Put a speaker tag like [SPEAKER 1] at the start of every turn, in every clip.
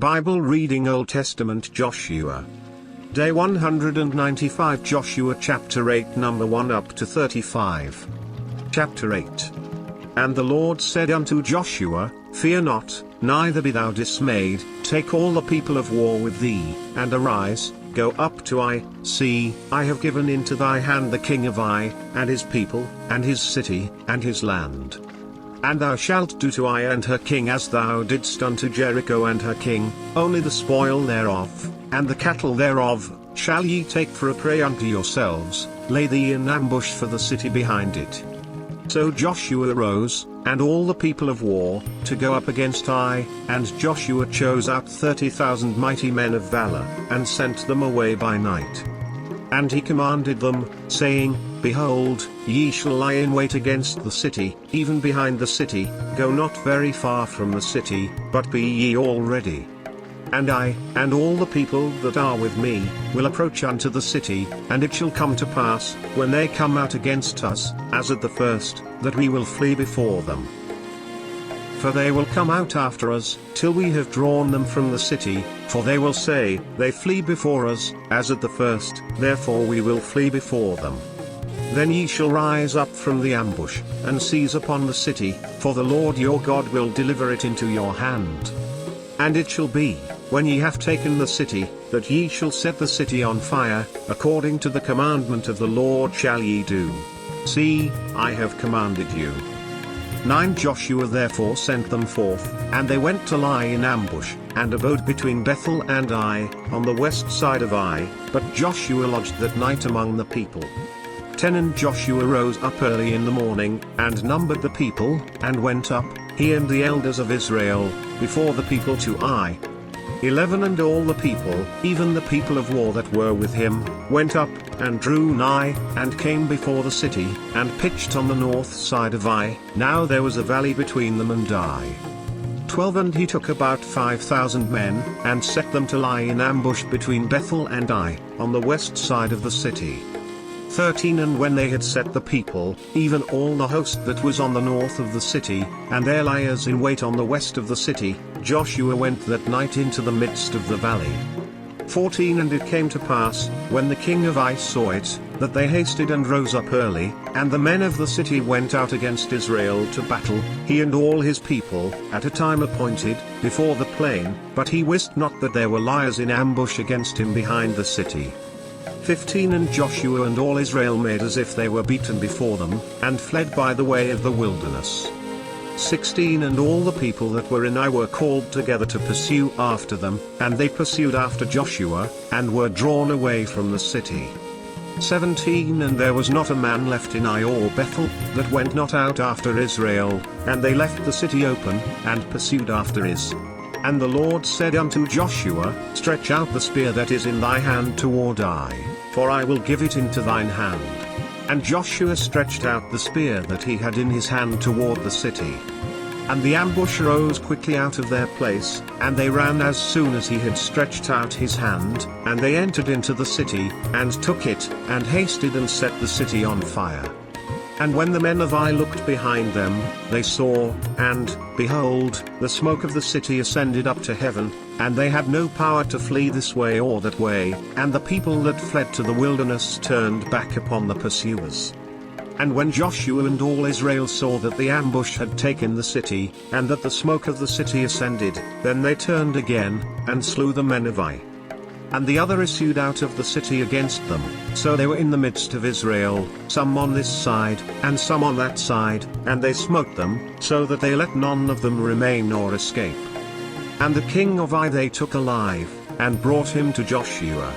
[SPEAKER 1] Bible reading Old Testament Joshua. Day 195 Joshua chapter 8 number 1 up to 35. Chapter 8. And the Lord said unto Joshua, Fear not, neither be thou dismayed, take all the people of war with thee, and arise, go up to Ai. See, I have given into thy hand the king of Ai, and his people, and his city, and his land. And thou shalt do to Ai and her king as thou didst unto Jericho and her king, only the spoil thereof, and the cattle thereof, shall ye take for a prey unto yourselves, lay thee in ambush for the city behind it. So Joshua arose, and all the people of war, to go up against Ai, and Joshua chose out 30,000 mighty men of valor, and sent them away by night. And he commanded them, saying, Behold, ye shall lie in wait against the city, even behind the city, go not very far from the city, but be ye all ready. And I, and all the people that are with me, will approach unto the city, and it shall come to pass, when they come out against us, as at the first, that we will flee before them. For they will come out after us, till we have drawn them from the city, for they will say, They flee before us, as at the first, therefore we will flee before them. Then ye shall rise up from the ambush, and seize upon the city, for the Lord your God will deliver it into your hand. And it shall be, when ye have taken the city, that ye shall set the city on fire, according to the commandment of the Lord shall ye do. See, I have commanded you. 9 Joshua therefore sent them forth, and they went to lie in ambush, and abode between Bethel and Ai, on the west side of Ai, but Joshua lodged that night among the people. 10 And Joshua rose up early in the morning, and numbered the people, and went up, he and the elders of Israel, before the people to Ai. 11 And all the people, even the people of war that were with him, went up, and drew nigh, and came before the city, and pitched on the north side of Ai. Now there was a valley between them and Ai. 12 And he took about 5,000 men, and set them to lie in ambush between Bethel and Ai, on the west side of the city. 13 And when they had set the people, even all the host that was on the north of the city, and their liers in wait on the west of the city, Joshua went that night into the midst of the valley. 14 And it came to pass, when the king of Ai saw it, that they hasted and rose up early, and the men of the city went out against Israel to battle, he and all his people, at a time appointed, before the plain, but he wist not that there were liers in ambush against him behind the city. 15 And Joshua and all Israel made as if they were beaten before them, and fled by the way of the wilderness. 16 And all the people that were in Ai were called together to pursue after them, and they pursued after Joshua, and were drawn away from the city. 17 And there was not a man left in Ai or Bethel, that went not out after Israel, and they left the city open, and pursued after Is. And the Lord said unto Joshua, Stretch out the spear that is in thy hand toward Ai, for I will give it into thine hand. And Joshua stretched out the spear that he had in his hand toward the city. And the ambush rose quickly out of their place, and they ran as soon as he had stretched out his hand, and they entered into the city, and took it, and hasted and set the city on fire. And when the men of Ai looked behind them, they saw, and, behold, the smoke of the city ascended up to heaven, and they had no power to flee this way or that way, and the people that fled to the wilderness turned back upon the pursuers. And when Joshua and all Israel saw that the ambush had taken the city, and that the smoke of the city ascended, then they turned again, and slew the men of Ai. And the other issued out of the city against them, so they were in the midst of Israel, some on this side, and some on that side, and they smote them, so that they let none of them remain or escape. And the king of Ai they took alive, and brought him to Joshua.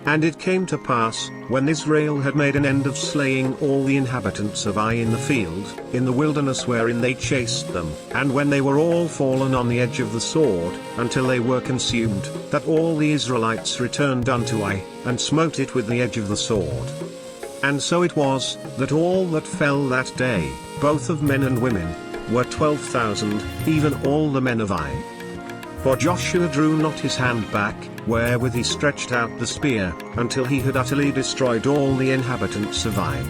[SPEAKER 1] And it came to pass, when Israel had made an end of slaying all the inhabitants of Ai in the field, in the wilderness wherein they chased them, and when they were all fallen on the edge of the sword, until they were consumed, that all the Israelites returned unto Ai, and smote it with the edge of the sword. And so it was, that all that fell that day, both of men and women, were 12,000, even all the men of Ai. For Joshua drew not his hand back, wherewith he stretched out the spear, until he had utterly destroyed all the inhabitants of Ai.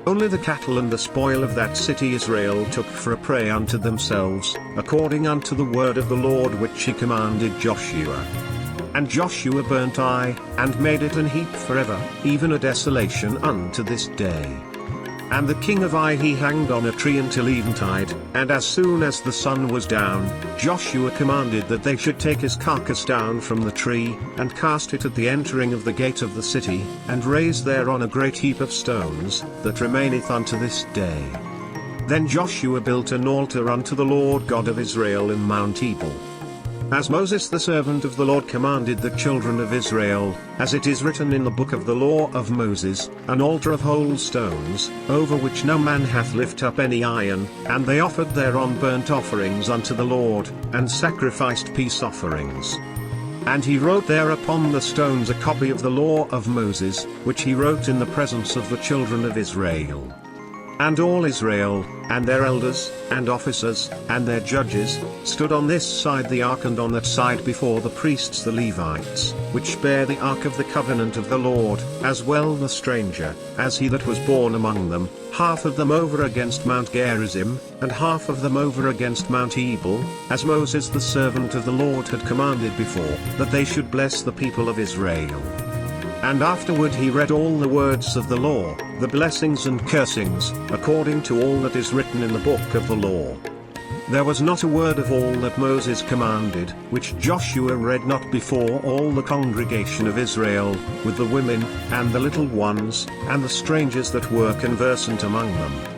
[SPEAKER 1] Only the cattle and the spoil of that city Israel took for a prey unto themselves, according unto the word of the Lord which he commanded Joshua. And Joshua burnt Ai, and made it an heap forever, even a desolation unto this day. And the king of Ai he hanged on a tree until eventide, and as soon as the sun was down, Joshua commanded that they should take his carcass down from the tree, and cast it at the entering of the gate of the city, and raise thereon a great heap of stones, that remaineth unto this day. Then Joshua built an altar unto the Lord God of Israel in Mount Ebal. As Moses the servant of the Lord commanded the children of Israel, as it is written in the book of the law of Moses, an altar of whole stones, over which no man hath lift up any iron, and they offered thereon burnt offerings unto the Lord, and sacrificed peace offerings. And he wrote there upon the stones a copy of the law of Moses, which he wrote in the presence of the children of Israel. And all Israel, and their elders, and officers, and their judges, stood on this side the ark and on that side before the priests the Levites, which bear the ark of the covenant of the Lord, as well the stranger, as he that was born among them, half of them over against Mount Gerizim, and half of them over against Mount Ebal, as Moses the servant of the Lord had commanded before, that they should bless the people of Israel. And afterward he read all the words of the law, the blessings and cursings, according to all that is written in the book of the law. There was not a word of all that Moses commanded, which Joshua read not before all the congregation of Israel, with the women, and the little ones, and the strangers that were conversant among them.